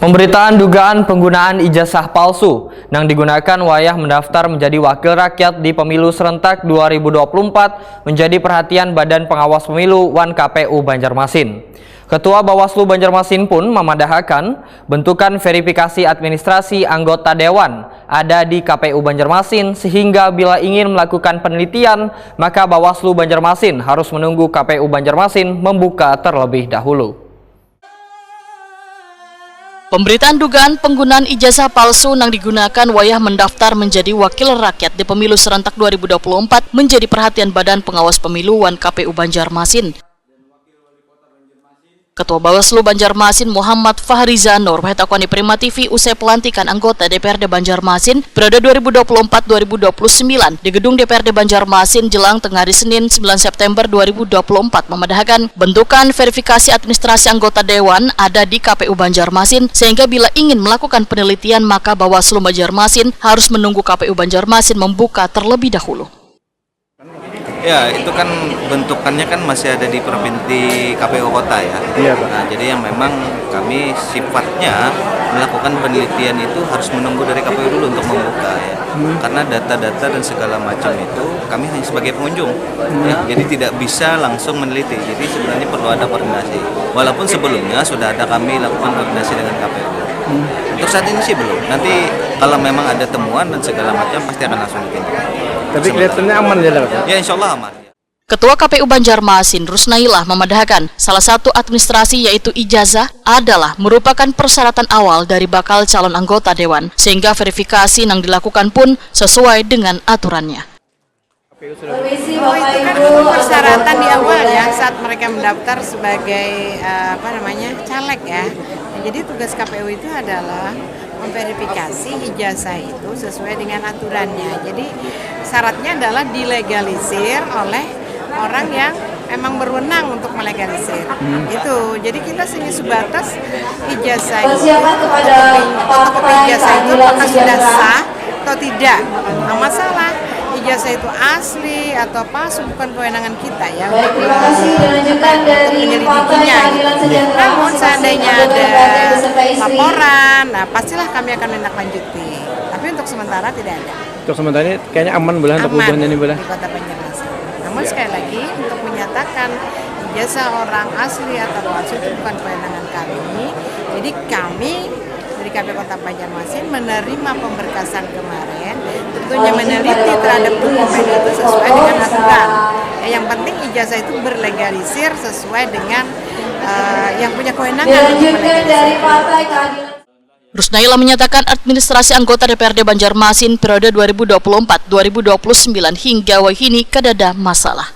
Pemberitaan dugaan penggunaan ijazah palsu yang digunakan wayah mendaftar menjadi wakil rakyat di pemilu serentak 2024 menjadi perhatian Badan Pengawas Pemilu (WAN) KPU Banjarmasin. Ketua Bawaslu Banjarmasin pun memandahkan bentukan verifikasi administrasi anggota dewan ada di KPU Banjarmasin sehingga bila ingin melakukan penelitian maka Bawaslu Banjarmasin harus menunggu KPU Banjarmasin membuka terlebih dahulu. Pemberitaan dugaan penggunaan ijazah palsu yang digunakan wayah mendaftar menjadi wakil rakyat di pemilu serentak 2024 menjadi perhatian Badan Pengawas Pemilu (WAN) KPU Banjarmasin. Ketua Bawaslu Banjarmasin Muhammad Fahriza Nur Wahetakwani Prima TV usai pelantikan anggota DPRD Banjarmasin periode 2024-2029 di gedung DPRD Banjarmasin jelang tengah hari Senin 9 September 2024 memandahkan bentukan verifikasi administrasi anggota dewan ada di KPU Banjarmasin sehingga bila ingin melakukan penelitian maka Bawaslu Banjarmasin harus menunggu KPU Banjarmasin membuka terlebih dahulu. Ya, itu kan bentukannya kan masih ada di provinsi KPU kota ya. Iya, Pak. Nah, jadi yang memang kami sifatnya melakukan penelitian itu harus menunggu dari KPU dulu untuk membuka ya. Karena data-data dan segala macam itu kami hanya sebagai pengunjung. Ya, jadi tidak bisa langsung meneliti. Jadi sebenarnya perlu ada koordinasi. Walaupun sebelumnya sudah ada kami lakukan koordinasi dengan KPU. Untuk saat ini sih belum. Nanti kalau memang ada temuan dan segala macam pasti akan langsung ditindak. Tapi kelihatannya aman ya, Pak? Ya, insya Allah aman. Ketua KPU Banjarmasin Rusnailah memandahkan salah satu administrasi yaitu ijazah adalah merupakan persyaratan awal dari bakal calon anggota dewan sehingga verifikasi yang dilakukan pun sesuai dengan aturannya. Oh, itu kan persyaratan di awal ya saat mereka mendaftar sebagai caleg ya. Nah, jadi tugas KPU itu adalah memverifikasi ijazah itu sesuai dengan aturannya. Jadi syaratnya adalah dilegalisir oleh orang yang memang berwenang untuk melegalisir. Itu. Jadi kita hanya sebatas ijazah itu, fotokopi ijazah itu apakah sudah sah atau tidak. Nah, masalah ijazah itu asli atau palsu bukan kewenangan kita ya untuk menyelidikinya. Namun seandainya ada laporan, nah pastilah kami akan menindaklanjuti. Tapi untuk sementara tidak ada. Untuk sementara ini kayaknya aman boleh untuk hubungan ini boleh. Di Kota Banjarmasin. Namun sekali lagi untuk menyatakan ijazah orang asli atau palsu itu bukan kewenangan kami. Jadi kami dari KPU Kota Banjarmasin menerima pemberkasan kemarin, tentunya meneliti terhadap dokumen itu sesuai dengan aturan. Yang penting ijazah itu berlegalisir sesuai dengan yang punya kewenangan untuk melegalisir. Rusnailah menyatakan administrasi anggota DPRD Banjarmasin periode 2024-2029 hingga wahini kadada masalah.